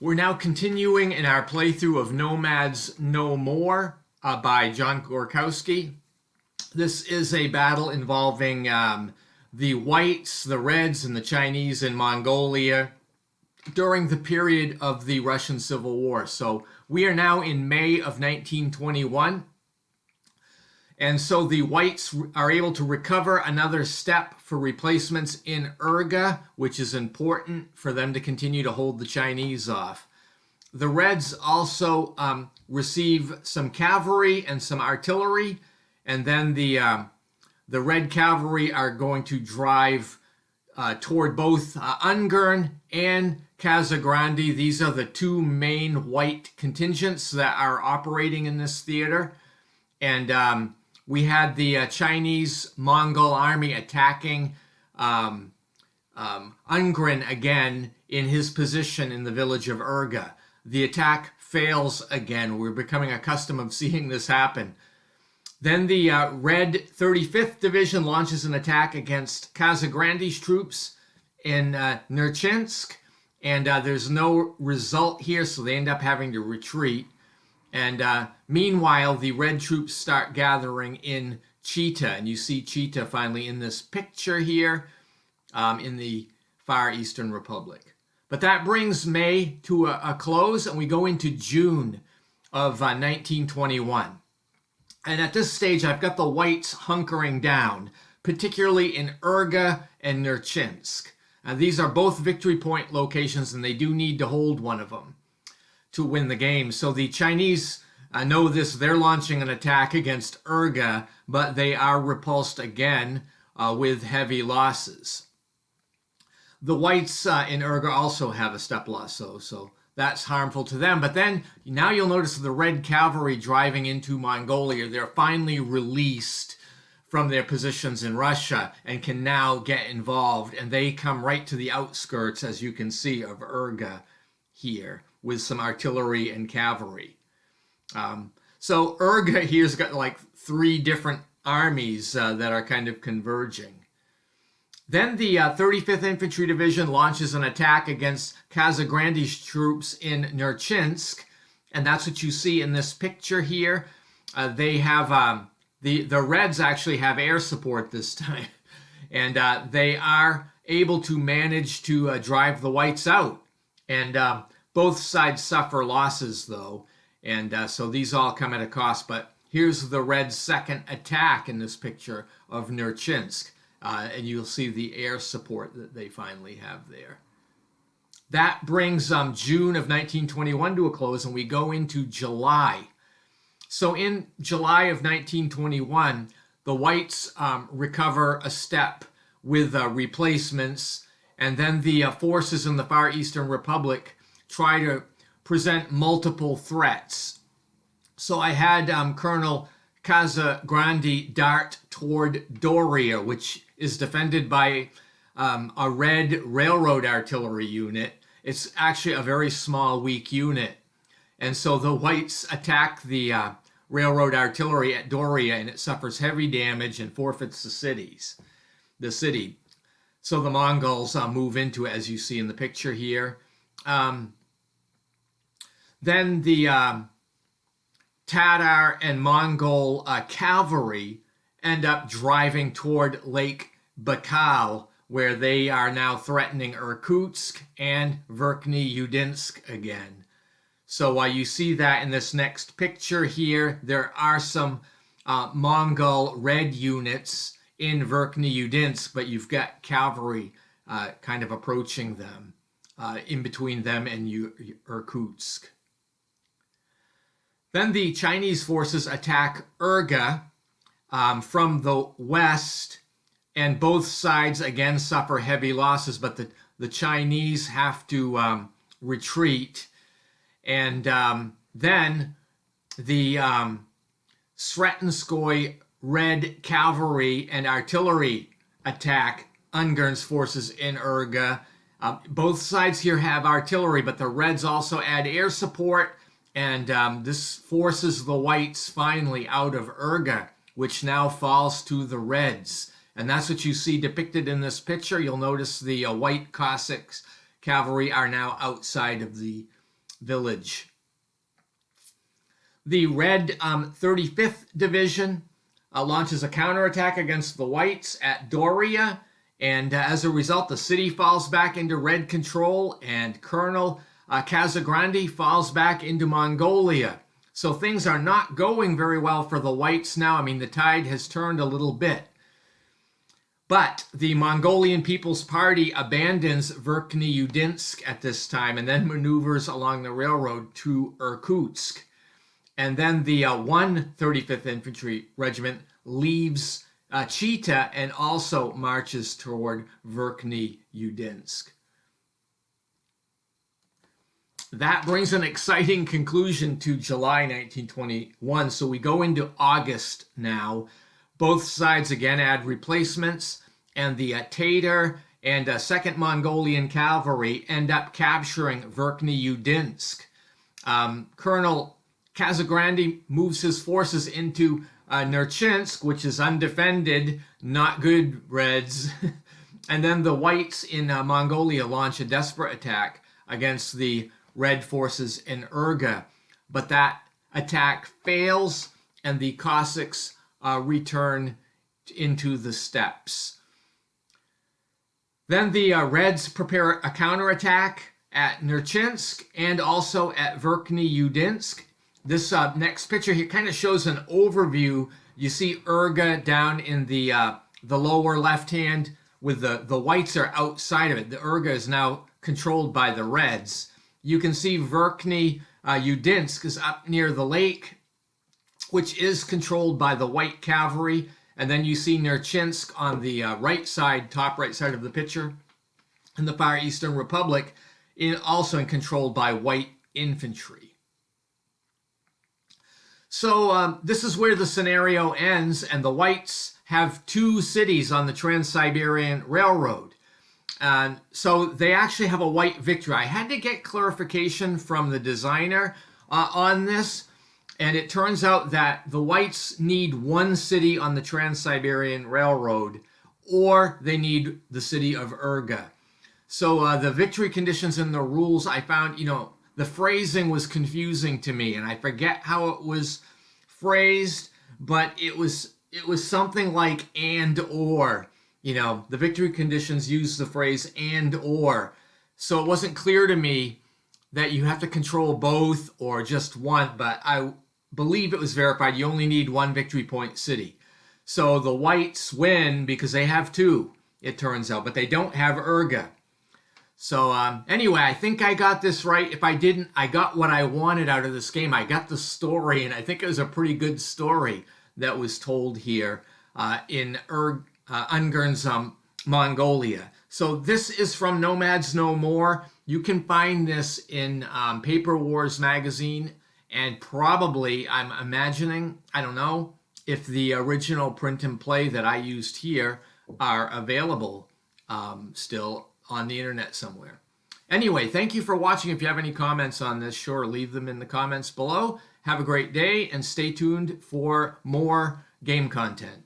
We're now continuing in our playthrough of Nomads No More by John Gorkowski. This is a battle involving the Whites, the Reds, and the Chinese in Mongolia during the period of the Russian Civil War. So we are now in May of 1921. And so the Whites are able to recover another step for replacements in Urga, which is important for them to continue to hold the Chinese off. The Reds also receive some cavalry and some artillery, and then the Red cavalry are going to drive toward both Ungern and Casagrande. These are the two main White contingents that are operating in this theater. And we had the Chinese-Mongol army attacking Ungern again in his position in the village of Urga. The attack fails again. We're becoming accustomed of seeing this happen. Then the Red 35th Division launches an attack against Casagrande's troops in Nerchinsk, and there's no result here, so they end up having to retreat. And meanwhile, the Red troops start gathering in Chita, and you see Chita finally in this picture here in the Far Eastern Republic. But that brings May to a close, and we go into June of 1921. And at this stage, I've got the Whites hunkering down, particularly in Urga and Nerchinsk. These are both victory point locations, and they do need to hold one of them to win the game. So the Chinese know this. They're launching an attack against Urga, but they are repulsed again with heavy losses. The Whites in Urga also have a step loss, so that's harmful to them. But then now you'll notice the Red cavalry driving into Mongolia. They're finally released from their positions in Russia and can now get involved. And they come right to the outskirts, as you can see, of Urga here, with some artillery and cavalry. So Urga here's got like three different armies that are kind of converging. Then the 35th Infantry Division launches an attack against Casagrande's troops in Nerchinsk, and that's what you see in this picture here. They have the Reds actually have air support this time, and they are able to manage to drive the Whites out. And both sides suffer losses, though, and so these all come at a cost. But here's the Reds' second attack in this picture of Nerchinsk, and you'll see the air support that they finally have there. That brings June of 1921 to a close, and we go into July. So in July of 1921, the Whites recover a step with replacements, and then the forces in the Far Eastern Republic try to present multiple threats. So I had Colonel Casagrande dart toward Doria, which is defended by a Red railroad artillery unit. It's actually a very small, weak unit. And so the Whites attack the railroad artillery at Doria, and it suffers heavy damage and forfeits the city. So the Mongols move into it, as you see in the picture here. Then the Tatar and Mongol cavalry end up driving toward Lake Baikal, where they are now threatening Irkutsk and Verkhny Udinsk again. So you see that in this next picture here. There are some Mongol Red units in Verkhny Udinsk, but you've got cavalry kind of approaching them, in between them and Irkutsk. Then the Chinese forces attack Urga from the west, and both sides again suffer heavy losses, but the Chinese have to retreat. And then the Sretensky Red cavalry and artillery attack Ungern's forces in Urga. Both sides here have artillery, but the Reds also add air support, and this forces the Whites finally out of Urga, which now falls to the Reds. And that's what you see depicted in this picture. You'll notice the White Cossacks cavalry are now outside of the village. The Red 35th Division launches a counterattack against the Whites at Doria, and as a result, the city falls back into Red control, and Colonel Casagrande falls back into Mongolia. So things are not going very well for the Whites now. I mean, the tide has turned a little bit. But the Mongolian People's Party abandons Verkhny Udinsk at this time and then maneuvers along the railroad to Irkutsk. And then the 135th Infantry Regiment leaves Chita and also marches toward Verkhny Udinsk. That brings an exciting conclusion to July 1921. So we go into August now. Both sides again add replacements, and the Tatar and 2nd Mongolian Cavalry end up capturing Verkhny Udinsk. Colonel Casagrande moves his forces into Nerchinsk, which is undefended, not good, Reds. And then the Whites in Mongolia launch a desperate attack against the Red forces in Urga. But that attack fails, and the Cossacks return into the steppes. Then the Reds prepare a counterattack at Nerchinsk and also at Verkhny Udinsk. This next picture here kind of shows an overview. You see Urga down in the lower left hand, with the Whites are outside of it. The Urga is now controlled by the Reds. You can see Verkhny Udinsk is up near the lake, which is controlled by the White Cavalry. And then you see Nerchinsk on the right side, top right side of the picture, in the Far Eastern Republic, also controlled by White Infantry. So this is where the scenario ends, and the Whites have 2 cities on the Trans-Siberian Railroad. So they actually have a White victory. I had to get clarification from the designer on this, and it turns out that the Whites need 1 city on the Trans-Siberian Railroad, or they need the city of Urga. So the victory conditions in the rules, I found, the phrasing was confusing to me, and I forget how it was phrased, but it was something like and or. The victory conditions use the phrase and or. So it wasn't clear to me that you have to control both or just one, but I believe it was verified. You only need 1 victory point city. So the Whites win because they have 2, it turns out, but they don't have Urga. So anyway, I think I got this right. If I didn't, I got what I wanted out of this game. I got the story, and I think it was a pretty good story that was told here in Ungern's Mongolia. So this is from Nomads No More. You can find this in Paper Wars magazine, and probably, I'm imagining, I don't know, if the original print and play that I used here are available still on the internet somewhere. Anyway, thank you for watching. If you have any comments on this, sure, leave them in the comments below. Have a great day, and stay tuned for more game content.